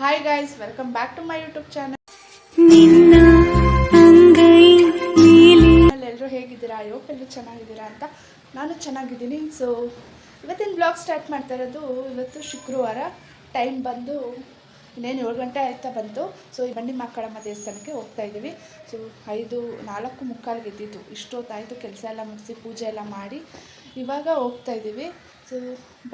Hi guys, welcome back to my YouTube channel. ಎಲ್ಲರೂ ಹೇಗಿದ್ದೀರಾ? ಯೋಗ ಎಲ್ಲರೂ ಚೆನ್ನಾಗಿದ್ದೀರಾ ಅಂತ ನಾನು ಚೆನ್ನಾಗಿದ್ದೀನಿ. ಸೊ ಇವತ್ತಿನ ಬ್ಲಾಗ್ ಸ್ಟಾರ್ಟ್ ಮಾಡ್ತಾ ಇರೋದು. ಇವತ್ತು ಶುಕ್ರವಾರ, ಟೈಮ್ ಬಂದು ಇನ್ನೇನು 7 ಗಂಟೆ ಆಯ್ತಾ ಬಂತು. ಸೊ ಈ ಬನ್ನಿ ಮಕ್ಕಳಮ್ಮ ದೇವಸ್ಥಾನಕ್ಕೆ ಹೋಗ್ತಾ ಇದ್ದೀವಿ. ಸೊ 4:45 ಎದ್ದಿದ್ದು, ಇಷ್ಟೊತ್ತಾಯಿತು ಕೆಲಸ ಎಲ್ಲ ಮುಗಿಸಿ ಪೂಜೆ ಎಲ್ಲ ಮಾಡಿ ಇವಾಗ ಹೋಗ್ತಾ ಇದ್ದೀವಿ. ಸೊ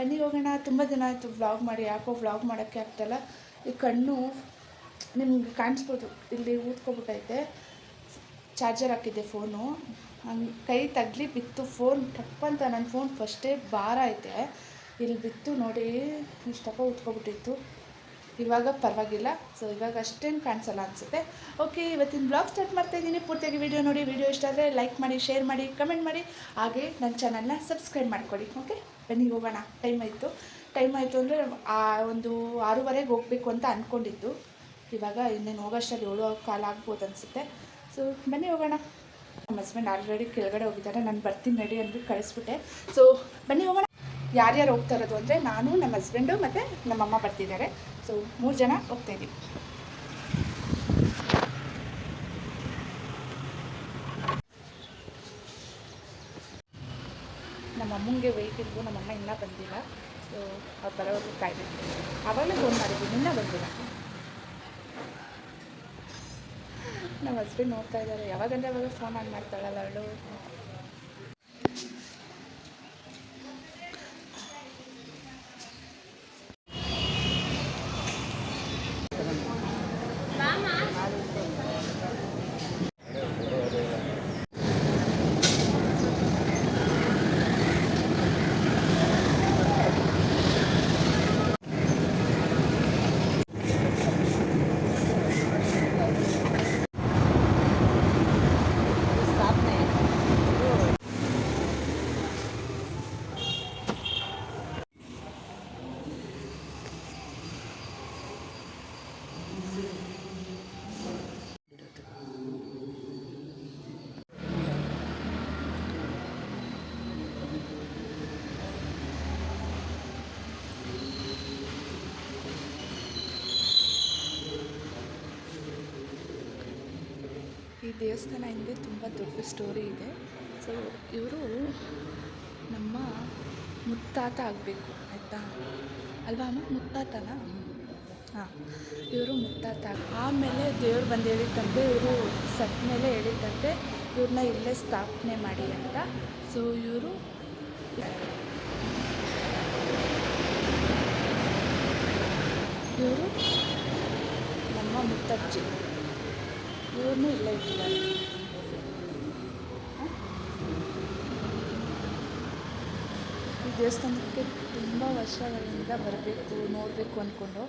ಬನ್ನಿ ಹೋಗೋಣ. ತುಂಬ ದಿನ ಆಯಿತು ವ್ಲಾಗ್ ಮಾಡಿ, ಯಾಕೋ ವ್ಲಾಗ್ ಮಾಡೋಕ್ಕೆ ಆಗ್ತಾಯಿಲ್ಲ. ಈ ಕಣ್ಣು ನಿಮ್ಗೆ ಕಾಣಿಸ್ಬೋದು, ಇಲ್ಲಿ ಊದ್ಕೊಬಿಟ್ಟೈತೆ. ಚಾರ್ಜರ್ ಹಾಕಿದ್ದೆ ಫೋನು, ಹಂಗೆ ಕೈ ತಗಲಿ ಬಿತ್ತು ಫೋನ್ ಟಪ್ಪಂತ. ನನ್ನ ಫೋನ್ ಫಸ್ಟೇ ಭಾರ ಐತೆ, ಇಲ್ಲಿ ಬಿತ್ತು ನೋಡಿ, ಇಷ್ಟಪ್ಪ ಊದ್ಕೊಬಿಟ್ಟಿತ್ತು. ಇವಾಗ ಪರವಾಗಿಲ್ಲ. ಸೊ ಇವಾಗ ಅಷ್ಟೇನು ಕಾಣಿಸಲ್ಲ ಅನಿಸುತ್ತೆ. ಓಕೆ, ಇವತ್ತಿನ ಬ್ಲಾಗ್ ಸ್ಟಾರ್ಟ್ ಮಾಡ್ತಾಯಿದ್ದೀನಿ. ಪೂರ್ತಿಯಾಗಿ ವಿಡಿಯೋ ನೋಡಿ. ವಿಡಿಯೋ ಇಷ್ಟ ಆದರೆ ಲೈಕ್ ಮಾಡಿ, ಶೇರ್ ಮಾಡಿ, ಕಮೆಂಟ್ ಮಾಡಿ, ಹಾಗೆ ನನ್ನ ಚಾನಲ್ನ ಸಬ್ಸ್ಕ್ರೈಬ್ ಮಾಡ್ಕೊಳ್ಳಿ. ಓಕೆ, ಬನ್ನಿ ಹೋಗೋಣ. ಟೈಮ್ ಆಯಿತು ಅಂದರೆ ಒಂದು 6:15 ಹೋಗಬೇಕು ಅಂತ ಅಂದ್ಕೊಂಡಿದ್ದು. ಇವಾಗ ಇನ್ನೇನು ಹೋಗೋಷ್ಟರಲ್ಲಿ 7:15 ಆಗ್ಬೋದು ಅನಿಸುತ್ತೆ. ಸೊ ಬನ್ನಿ ಹೋಗೋಣ. ನಮ್ಮ ಹಸ್ಬೆಂಡ್ ಆಲ್ರೆಡಿ ಕೆಳಗಡೆ ಹೋಗಿದ್ದಾರೆ. ನಾನು ಬರ್ತೀನಿ ರೆಡಿ ಅಂದ್ಬಿಟ್ಟು ಕಳಿಸ್ಬಿಟ್ಟೆ. ಸೊ ಬನ್ನಿ ಹೋಗೋಣ. ಯಾರ್ಯಾರು ಹೋಗ್ತಾ ಇರೋದು ಅಂದರೆ ನಾನು, ನಮ್ಮ ಹಸ್ಬೆಂಡು ಮತ್ತು ನಮ್ಮಮ್ಮ ಬರ್ತಿದ್ದಾರೆ. ಸೊ 3 ಜನ ಹೋಗ್ತಾಯಿದ್ದೀವಿ. ನಮ್ಮಮ್ಮಂಗೆ ವೆಯ್ಟ್ ಇದ್ದು, ನಮ್ಮಮ್ಮ ಇನ್ನೂ ಬಂದಿಲ್ಲ. ಸೊ ಅವ್ರು ಬರೋವರೆಗೂ ಕಾಯ್ಬೇಕು. ಆವಾಗಲೇ ಫೋನ್ ಮಾಡಿದ್ದೀನಿ, ಇನ್ನೂ ಬಂದಿಲ್ಲ. ನಮ್ಮ ಹಸ್ಬೆಂಡ್ ನೋಡ್ತಾ ಇದ್ದಾರೆ, ಯಾವಾಗಂದರೆ ಅವಾಗ ಫೋನ್ ಆನ್ ಮಾಡ್ತಾಳಲ್ಲ ಅವಳು. ಈ ದೇವಸ್ಥಾನ ಹಿಂದೆ ತುಂಬ ದೊಡ್ಡ ಸ್ಟೋರಿ ಇದೆ. ಸೊ ಇವರು ನಮ್ಮ ಮುತ್ತಾತ ಆಗಬೇಕು, ಆಯಿತಾ ಅಲ್ವಾ ಅಮ್ಮ? ಮುತ್ತಾತನ? ಹಾಂ, ಇವರು ಮುತ್ತಾತ. ಆಮೇಲೆ ದೇವ್ರು ಬಂದು ಹೇಳಿದ್ದಂತೆ, ಇವರು ಸತ್ತ ಮೇಲೆ ಹೇಳಿದ್ದಂತೆ ಇವ್ರನ್ನ ಇಲ್ಲೇ ಸ್ಥಾಪನೆ ಮಾಡಿ ಅಂತ. ಸೊ ಇವರು ನಮ್ಮ ಮುತ್ತಜ್ಜಿ, ಇವ್ರನ್ನೂ ಇಲ್ಲೇ ಇಟ್ಟಿದ್ದಾರೆ. ಈ ದೇವಸ್ಥಾನಕ್ಕೆ ತುಂಬ ವರ್ಷಗಳಿಂದ ಬರಬೇಕು, ನೋಡಬೇಕು ಅಂದ್ಕೊಂಡು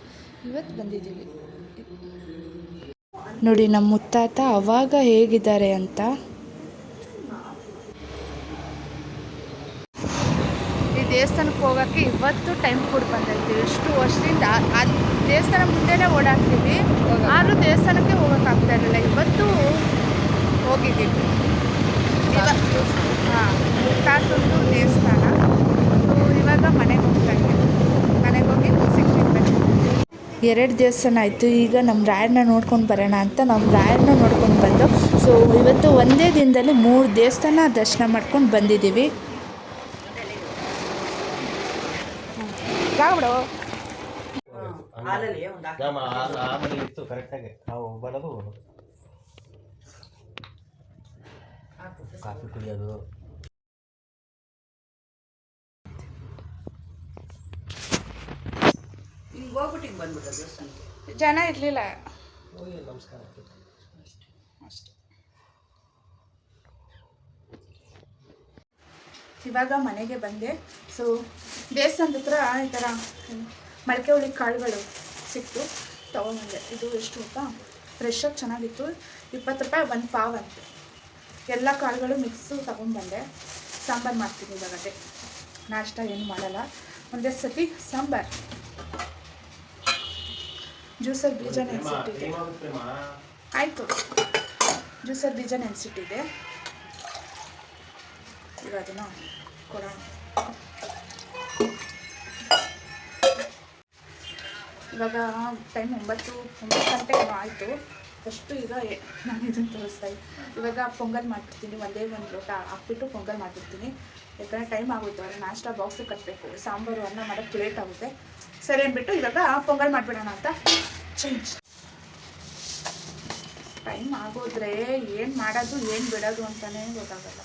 ಇವತ್ತು ಬಂದಿದ್ದೀವಿ. ನೋಡಿ ನಮ್ಮ ಮುತ್ತಾತ ಅವಾಗ ಹೇಗಿದ್ದಾರೆ ಅಂತ. ಈ ದೇವಸ್ಥಾನಕ್ಕೆ ಹೋಗೋಕ್ಕೆ ಇವತ್ತು ಟೈಮ್ ಕೂಡ ಬಂದೈತಿ. ಎಷ್ಟು ವರ್ಷದಿಂದ ಆ ದೇವಸ್ಥಾನ ಮುಂದೆನೇ ಓಡಾಡ್ತೀವಿ, ಆದರೂ ದೇವಸ್ಥಾನಕ್ಕೆ ಹೋಗೋಕ್ಕಾಗ್ತಾ ಇರಲಿಲ್ಲ. ಇವತ್ತು ಹೋಗಿದ್ದೀವಿ. ಹಾಂ, ಮುತ್ತಾತಂದು ದೇವಸ್ಥಾನ. ಇವಾಗ ಮನೆಗೆ ಹೋಗ್ತಾ ಇದ್ದೀವಿ. ಮನೆಗೆ ಹೋಗಿ ಸಿಗ್ತೀವಿ ಬನ್ನಿ. 2 ದೇವಸ್ಥಾನ ಆಯಿತು. ಈಗ ನಮ್ಮ ರಾಯರನ್ನ ನೋಡ್ಕೊಂಡು ಬರೋಣ ಅಂತ ನಮ್ಮ ರಾಯರನ್ನ ನೋಡ್ಕೊಂಡು ಬಂದು, ಸೊ ಇವತ್ತು ಒಂದೇ ದಿನದಲ್ಲಿ 3 ದೇವಸ್ಥಾನ ದರ್ಶನ ಮಾಡ್ಕೊಂಡು ಬಂದಿದ್ದೀವಿ. ಬಿಡು ಕಾಫಿ ಕುಡಿಯೋದು. ಜನ ಇರಲಿಲ್ಲ. ನಮಸ್ಕಾರ ಅಷ್ಟೇ. ಇವಾಗ ಮನೆಗೆ ಬಂದೆ. ಸೊ ದೇವಸ್ಥಾನದ ಹತ್ರ ಈ ಥರ ಮೊಳಕೆ ಹುಳಿ ಕಾಳುಗಳು ಸಿಕ್ತು, ತೊಗೊಂಬಂದೆ. ಇದು ಎಷ್ಟು ಗೊತ್ತಾ? ಫ್ರೆಶ್ಶಾಗಿ ಚೆನ್ನಾಗಿತ್ತು. 20 ರೂಪಾಯಿ 1 ಪಾವ್ ಅಂತೆ. ಎಲ್ಲ ಕಾಳುಗಳು ಮಿಕ್ಸು ತೊಗೊಂಬಂದೆ. ಸಾಂಬಾರು ಮಾಡ್ತೀನಿ ಇವಾಗ. ಅದೇ ನಾಷ್ಟ ಏನು ಮಾಡಲ್ಲ, ಒಂದೇ ಸತಿ ಸಾಂಬಾರು. ಜ್ಯೂಸಲ್ಲಿ ಬೀಜ ನೆನೆಸಿಟ್ಟಿದ್ದೆ. ಆಯಿತು, ಜ್ಯೂಸಲ್ಲಿ ಬೀಜ ನೆನೆಸಿಟ್ಟಿದ್ದೆ. ಈಗ ಅದನ್ನು ಕೊಡೋಣ. ಇವಾಗ ಟೈಮ್ 9 ಗಂಟೆ ಏನೋ ಆಯಿತು. ಫಸ್ಟು ಈಗ ನಾನು ಇದನ್ನು ತೋರಿಸ್ತಾಯಿದ್ದೆ. ಇವಾಗ ಪೊಂಗಲ್ ಮಾಡಿಬಿಡ್ತೀನಿ, ಒಂದೇ ಒಂದು ಲೋಟ ಹಾಕ್ಬಿಟ್ಟು ಪೊಂಗಲ್ ಮಾಡಿಬಿಡ್ತೀನಿ. ಯಾಕಂದರೆ ಟೈಮ್ ಆಗುತ್ತೆ, ಅವ್ರು ನಾಷ್ಟ ಬಾಕ್ಸು ಕಟ್ಟಬೇಕು, ಸಾಂಬಾರು ಅನ್ನ ಮಾಡೋಕ್ಕೆ ಲೇಟ್ ಆಗುತ್ತೆ. ಸರಿ ಅಂದ್ಬಿಟ್ಟು ಇವಾಗ ಪೊಂಗಲ್ ಮಾಡಿಬಿಡೋಣ ಅಂತ ಚೇಂಜ್. ಟೈಮ್ ಆಗೋದ್ರೆ ಏನು ಮಾಡೋದು ಏನು ಬಿಡೋದು ಅಂತಲೇ ಗೊತ್ತಾಗಲ್ಲ.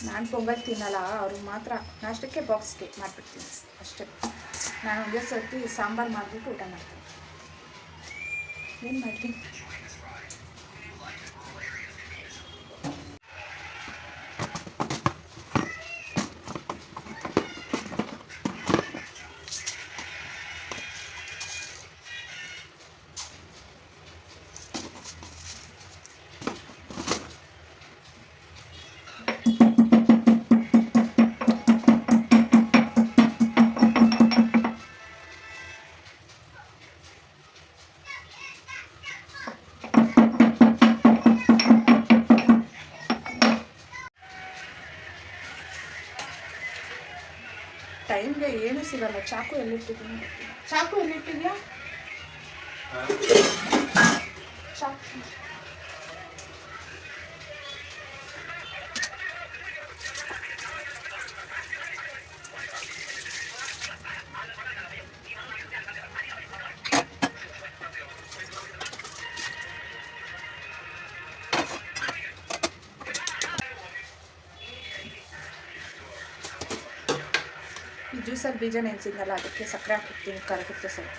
ನಾನು ಪೊಂಗಲ್ ತಿನ್ನಲ್ಲ, ಅವ್ರಿಗೆ ಮಾತ್ರ ನಾಷ್ಟಕ್ಕೆ ಬಾಕ್ಸ್ಗೆ ಮಾಡಿಬಿಡ್ತೀನಿ ಅಷ್ಟೇ. ನಾನು ಒಂದೇ ಸರ್ತಿ ಸಾಂಬಾರು ಮಾಡಿಬಿಟ್ಟು ಊಟ ಮಾಡ್ತೀನಿ. ಏನು ಮಾಡ್ತೀನಿ? ಟೈಮ್ಗೆ ಏನೂ ಸಿಗಲ್ಲ. ಚಾಕು ಎಲ್ಲಿಟ್ಟಿದ್ದೀನಿ? ಚಾಕು ಎಲ್ಲಿಟ್ಟಿದ್ಯಾ? ಚಾಕು ಈ ಜ್ಯೂಸಲ್ಲಿ ಬೀಜ ನೆನೆಸಿದ್ನಲ್ಲ, ಅದಕ್ಕೆ ಸಕ್ಕರೆ ಹಾಕಿರ್ತೀನಿ, ಕರಗುತ್ತೆ ಸ್ವಲ್ಪ.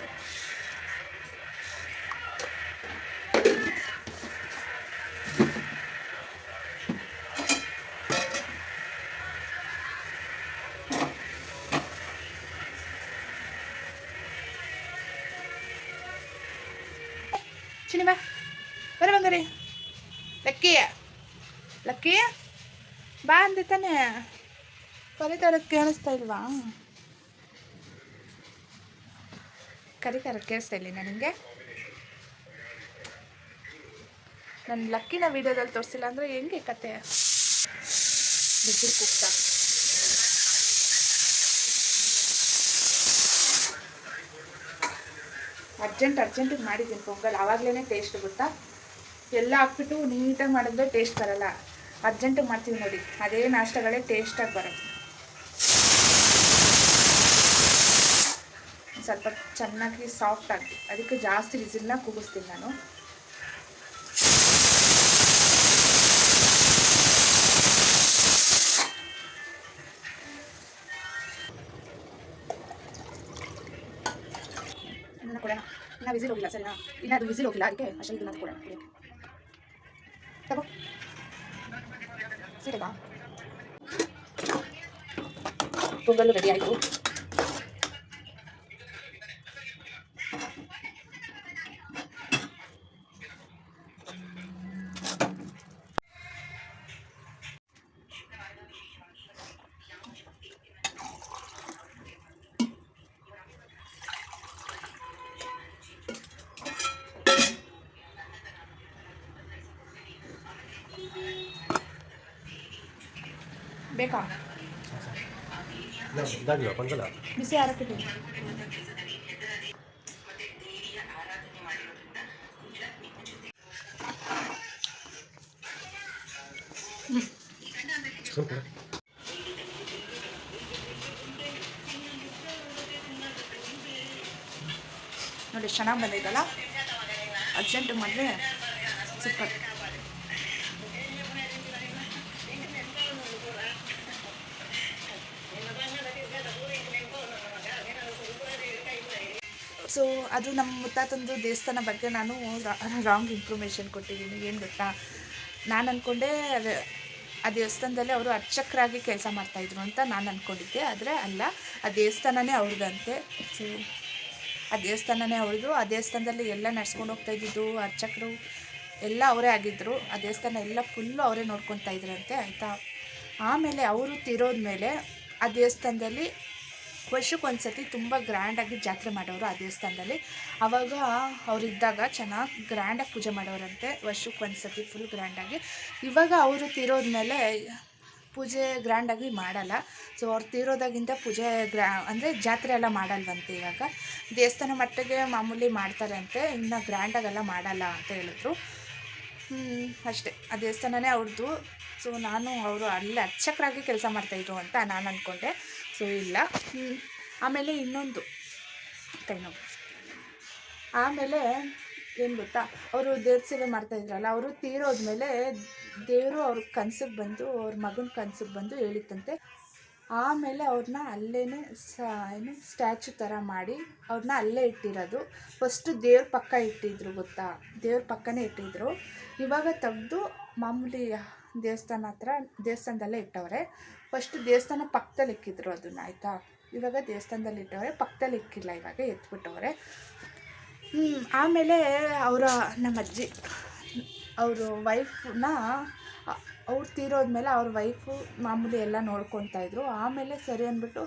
ಚಿನಿಮಾ ಬರ ಬಂಗಾರಿ. ಲಕ್ಕಿ ಬಾ ಅಂದೆ ತಾನೆ, ಕರಿತಾರಕ್ಕೆ ಕೇಳಿಸ್ತಾ ಇಲ್ವಾ? ಕರಿತಾರಕ್ಕೆ ಕೇಳಿಸ್ತಾ ಇಲ್ಲ ನನಗೆ. ನನ್ನ ಲಕ್ಕಿನ ವೀಡಿಯೋದಲ್ಲಿ ತೋರಿಸಿಲ್ಲ ಅಂದರೆ ಹೆಂಗೆ ಕತೆ? ಬಿಸಿಲು ಕುಗ್ತಾ ಅರ್ಜೆಂಟಿಗೆ ಮಾಡಿದ್ದೀನಿ ಪೊಂಗಲ್. ಆವಾಗಲೇ ಟೇಸ್ಟ್ ಗೊತ್ತಾ? ಎಲ್ಲ ಹಾಕ್ಬಿಟ್ಟು ನೀಟಾಗಿ ಮಾಡಿದ್ರೆ ಟೇಸ್ಟ್ ಬರಲ್ಲ. ಅರ್ಜೆಂಟಿಗೆ ಮಾಡ್ತೀವಿ ನೋಡಿ, ಅದೇ ನಾಷ್ಟಗಳೇ ಟೇಸ್ಟಾಗಿ ಬರೋದು. ಸ್ವಲ್ಪ ಚೆನ್ನಾಗಿ ಸಾಫ್ಟಾಗಿ, ಅದಕ್ಕೆ ಜಾಸ್ತಿ ವಿಸಿಲ್ನ ಕೂಗಿಸ್ತೀನಿ ನಾನು. ಕೊಡೋಣ, ಇನ್ನು ವಿಸಿಲ್ ಹೋಗಿಲ್ಲ ಸರಿನಾ? ಇನ್ನು ಅದು ವಿಸಿಲ್ ಹೋಗಿಲ್ಲ, ಅದಕ್ಕೆ ಅಷ್ಟಲ್ಲಿ ಇದನ್ನ ಕೊಡೋಣ. ತಗೋ ಸೀಟಾ, ಪೊಂಗಲ್ಲು ರೆಡಿ ಆಯಿತು. ಬೇಕಾ? ಇದಾಗಿಲ್ಲ ಪೊಂಗಲ ಬಿಸಿ ಆರಕ್ಕಿಟ್ಟು ನೋಡಿ, ಚೆನ್ನಾಗಿ ಬಂದಿದ್ದಲ್ಲ. ಅರ್ಜೆಂಟ್ ಮಾಡಿದ್ರೆ ಸೂಪರ್. ಸೊ ಅದು ನಮ್ಮ ಮುತ್ತಾತಂದು ದೇವಸ್ಥಾನ ಬಗ್ಗೆ ನಾನು ರಾಂಗ್ ಇನ್ಫಾರ್ಮೇಷನ್ ಕೊಟ್ಟಿದ್ದೀನಿ. ಏನು ಗೊತ್ತಾ, ನಾನು ಅಂದ್ಕೊಂಡೆ ಆ ದೇವಸ್ಥಾನದಲ್ಲಿ ಅವರು ಅರ್ಚಕರಾಗಿ ಕೆಲಸ ಮಾಡ್ತಾಯಿದ್ರು ಅಂತ ನಾನು ಅಂದ್ಕೊಂಡಿದ್ದೆ. ಆದರೆ ಅಲ್ಲ, ಆ ದೇವಸ್ಥಾನನೇ ಅವ್ರದ್ದಂತೆ. ಸೊ ಆ ದೇವಸ್ಥಾನನೇ ಅವ್ರದ್ದು. ಆ ದೇವಸ್ಥಾನದಲ್ಲಿ ಎಲ್ಲ ನಡ್ಸ್ಕೊಂಡು ಹೋಗ್ತಾಯಿದ್ದು ಅರ್ಚಕರು ಎಲ್ಲ ಅವರೇ ಆಗಿದ್ದರು. ಆ ದೇವಸ್ಥಾನ ಎಲ್ಲ ಫುಲ್ಲು ಅವರೇ ನೋಡ್ಕೊತಾ ಇದ್ರಂತೆ, ಆಯಿತಾ. ಆಮೇಲೆ ಅವರು ತೀರೋದ್ಮೇಲೆ ಆ ದೇವಸ್ಥಾನದಲ್ಲಿ ವರ್ಷಕ್ಕೆ ಒಂದು ಸತಿ ತುಂಬ ಗ್ರ್ಯಾಂಡಾಗಿ ಜಾತ್ರೆ ಮಾಡೋರು ಆ ದೇವಸ್ಥಾನದಲ್ಲಿ. ಆವಾಗ ಅವರಿದ್ದಾಗ ಚೆನ್ನಾಗಿ ಗ್ರ್ಯಾಂಡಾಗಿ ಪೂಜೆ ಮಾಡೋರಂತೆ, ವರ್ಷಕ್ಕೆ ಒಂದು ಸತಿ ಫುಲ್ ಗ್ರ್ಯಾಂಡಾಗಿ. ಇವಾಗ ಅವರು ತೀರೋದ್ಮೇಲೆ ಪೂಜೆ ಗ್ರ್ಯಾಂಡಾಗಿ ಮಾಡಲ್ಲ. ಸೊ ಅವ್ರು ತೀರೋದಾಗಿಂದ ಪೂಜೆ ಅಂದರೆ ಜಾತ್ರೆ ಎಲ್ಲ ಮಾಡಲ್ವಂತೆ. ಇವಾಗ ದೇವಸ್ಥಾನ ಮಟ್ಟಿಗೆ ಮಾಮೂಲಿ ಮಾಡ್ತಾರೆ ಅಂತೆ, ಇನ್ನು ಗ್ರ್ಯಾಂಡಾಗೆಲ್ಲ ಮಾಡಲ್ಲ ಅಂತ ಹೇಳಿದ್ರು. ಅಷ್ಟೇ, ಆ ದೇವಸ್ಥಾನನೇ ಅವ್ರದ್ದು. ಸೊ ನಾನು ಅವರು ಅಲ್ಲಿ ಅರ್ಚಕರಾಗಿ ಕೆಲಸ ಮಾಡ್ತಾಯಿದ್ರು ಅಂತ ನಾನು ಅಂದ್ಕೊಂಡೆ. ಸೊ ಇಲ್ಲ. ಆಮೇಲೆ ಇನ್ನೊಂದು ಕೈನೋವು. ಆಮೇಲೆ ಏನು ಗೊತ್ತಾ, ಅವರು ದೇವ್ರ ಸೇವೆ ಮಾಡ್ತಾಯಿದ್ರಲ್ಲ, ಅವರು ತೀರೋದ್ಮೇಲೆ ದೇವರು ಅವ್ರ ಕನ್ಸಿಗೆ ಬಂದು, ಅವ್ರ ಮಗನ ಕನ್ಸಿಗೆ ಬಂದು ಹೇಳಿತ್ತಂತೆ. ಆಮೇಲೆ ಅವ್ರನ್ನ ಅಲ್ಲೇ ಸ್ಟ್ಯಾಚು ಥರ ಮಾಡಿ ಅವ್ರನ್ನ ಅಲ್ಲೇ ಇಟ್ಟಿರೋದು. ಫಸ್ಟು ದೇವ್ರ ಪಕ್ಕ ಇಟ್ಟಿದ್ರು ಗೊತ್ತಾ, ದೇವ್ರ ಪಕ್ಕನೇ ಇಟ್ಟಿದ್ರು. ಇವಾಗ ತೆಗೆದು ಮಾಮೂಲಿ ದೇವಸ್ಥಾನದಲ್ಲೇ ಇಟ್ಟವ್ರೆ. ಫಸ್ಟು ದೇವಸ್ಥಾನ ಪಕ್ಕದಲ್ಲಿ ಇಕ್ಕಿದ್ರು ಅದನ್ನು, ಆಯಿತಾ. ಇವಾಗ ದೇವಸ್ಥಾನದಲ್ಲಿ ಇಟ್ಟವ್ರೆ, ಪಕ್ಕದಲ್ಲಿ ಇಕ್ಕಿಲ್ಲ, ಇವಾಗ ಎತ್ಬಿಟ್ಟವ್ರೆ. ಆಮೇಲೆ ನಮ್ಮ ಅಜ್ಜಿ ಅವರು ವೈಫನ್ನ, ಅವ್ರು ತೀರೋದ್ಮೇಲೆ ಅವ್ರ ವೈಫು ಮಾಮೂಲಿ ಎಲ್ಲ ನೋಡ್ಕೊತಾಯಿದ್ರು. ಆಮೇಲೆ ಸರಿ ಅಂದ್ಬಿಟ್ಟು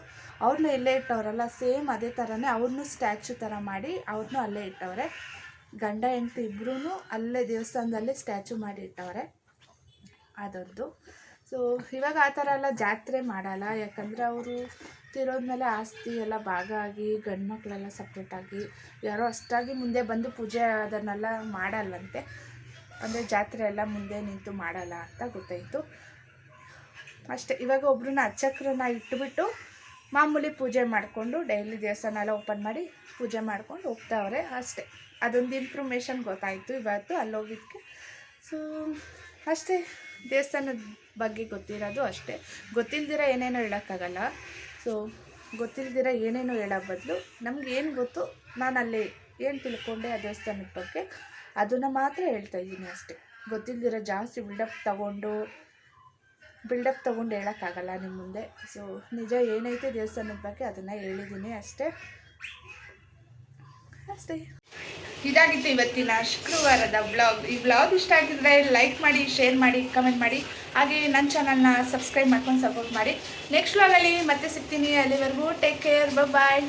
ಅವ್ರನ್ನ ಎಲ್ಲೇ ಇಟ್ಟವ್ರಲ್ಲ, ಸೇಮ್ ಅದೇ ಥರನೇ ಅವ್ರನ್ನೂ ಸ್ಟ್ಯಾಚು ಥರ ಮಾಡಿ ಅವ್ರನ್ನೂ ಅಲ್ಲೇ ಇಟ್ಟವ್ರೆ. ಗಂಡ ಹೆಂಡತಿ ಇಬ್ಬರೂ ಅಲ್ಲೇ ದೇವಸ್ಥಾನದಲ್ಲೇ ಸ್ಟ್ಯಾಚು ಮಾಡಿ ಇಟ್ಟವ್ರೆ, ಅದೊಂದು. ಸೊ ಇವಾಗ ಆ ಥರ ಎಲ್ಲ ಜಾತ್ರೆ ಮಾಡಲ್ಲ, ಯಾಕಂದರೆ ಅವರು ತೀರೋದ್ಮೇಲೆ ಆಸ್ತಿ ಎಲ್ಲ ಭಾಗ ಆಗಿ ಗಂಡು ಮಕ್ಕಳೆಲ್ಲ ಸಪ್ರೇಟಾಗಿ ಯಾರೋ ಅಷ್ಟಾಗಿ ಮುಂದೆ ಬಂದು ಪೂಜೆ ಅದನ್ನೆಲ್ಲ ಮಾಡಲ್ವಂತೆ. ಅಂದರೆ ಜಾತ್ರೆ ಎಲ್ಲ ಮುಂದೆ ನಿಂತು ಮಾಡಲ್ಲ ಅಂತ ಗೊತ್ತಾಯಿತು ಅಷ್ಟೇ. ಇವಾಗ ಒಬ್ರನ್ನ ಅರ್ಚಕರನ್ನ ಇಟ್ಟುಬಿಟ್ಟು ಮಾಮೂಲಿ ಪೂಜೆ ಮಾಡಿಕೊಂಡು ಡೈಲಿ ದೇವಸ್ಥಾನ ಎಲ್ಲ ಓಪನ್ ಮಾಡಿ ಪೂಜೆ ಮಾಡ್ಕೊಂಡು ಹೋಗ್ತಾವ್ರೆ ಅಷ್ಟೇ. ಅದೊಂದು ಇನ್ಫಾರ್ಮೇಷನ್ ಗೊತ್ತಾಯಿತು ಇವತ್ತು ಅಲ್ಲೋಗಿದ್ದಕ್ಕೆ. ಸೊ ಅಷ್ಟೇ, ದೇವಸ್ಥಾನದ ಬಗ್ಗೆ ಗೊತ್ತಿರೋದು ಅಷ್ಟೇ. ಗೊತ್ತಿಲ್ದಿರ ಏನೇನೋ ಹೇಳೋಕ್ಕಾಗಲ್ಲ. ಸೊ ಗೊತ್ತಿಲ್ದಿರ ಏನೇನೋ ಹೇಳೋ ಬದಲು ನಮ್ಗೆ ಏನು ಗೊತ್ತು, ನಾನು ಅಲ್ಲಿ ಏನು ತಿಳ್ಕೊಂಡೆ ಆ ದೇವಸ್ಥಾನದ ಬಗ್ಗೆ ಅದನ್ನು ಮಾತ್ರ ಹೇಳ್ತಾಯಿದ್ದೀನಿ ಅಷ್ಟೇ. ಗೊತ್ತಿಲ್ದಿರ ಜಾಸ್ತಿ ಬಿಲ್ಡಪ್ ತೊಗೊಂಡು ಹೇಳೋಕ್ಕಾಗಲ್ಲ ನಿಮ್ಮ ಮುಂದೆ. ಸೊ ನಿಜ ಏನೈತೆ ದೇವಸ್ಥಾನದ ಬಗ್ಗೆ ಅದನ್ನು ಹೇಳಿದ್ದೀನಿ ಅಷ್ಟೇ. ಇದಾಗಿತ್ತು ಇವತ್ತಿನ ಶುಕ್ರವಾರದ ವ್ಲಾಗ್. ಈ ವ್ಲಾಗ್ ಇಷ್ಟ ಆಗಿದ್ರೆ ಲೈಕ್ ಮಾಡಿ, ಶೇರ್ ಮಾಡಿ, ಕಮೆಂಟ್ ಮಾಡಿ, ಹಾಗೆ ನನ್ನ ಚಾನಲ್ನ ಸಬ್ಸ್ಕ್ರೈಬ್ ಮಾಡ್ಕೊಂಡು ಸಪೋರ್ಟ್ ಮಾಡಿ. ನೆಕ್ಸ್ಟ್ ವ್ಲಾಗಲ್ಲಿ ಮತ್ತೆ ಸಿಗ್ತೀನಿ. ಅಲ್ಲಿವರೆಗೂ ಟೇಕ್ ಕೇರ್, ಬಾಯ್.